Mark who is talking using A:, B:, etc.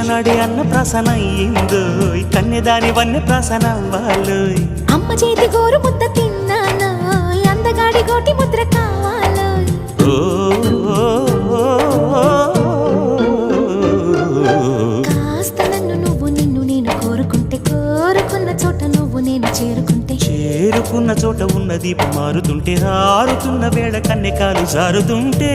A: నాడే అన్న ప్రాసన అయ్యిందో కన్యదాని వన్య ప్రాసన అవ్వాలో
B: అమ్మ చేతి గోరు ముద్ద తిన్నాను అందగాడి గోటి ముద్ర కావాలో కాస్త నన్ను నువ్వు నిన్ను నేను కోరుకుంటే కోరుకున్న చోట నువ్వు నేను చేరుకుంటే
A: చేరుకున్న చోట ఉన్న దీపం మారుతుంటే ఆరుతున్న వేళ కన్నెకాలు జారుతుంటే